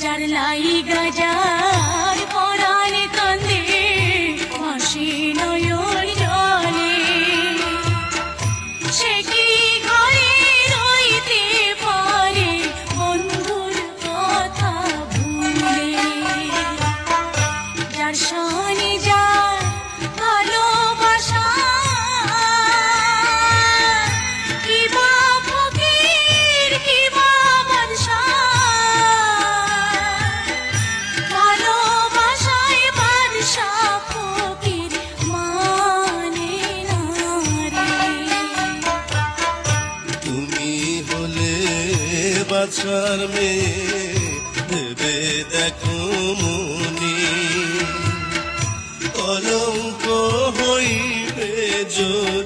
যার লাইগা যার পরাণ কান্দে হাসি নয়ন জলে, সে কি ঘরে রইতে পারে বন্ধুর কথা ভুলে। যার শানে যার ভালোবাসা কিবা ফকির কিবা বাদশা, ভালোবাসায় বাদশা ফকির মানে না রে। তুমি হলে বাছার মেয়ে ভেবে দেখো মনি, কলঙ্ক হইবে যদি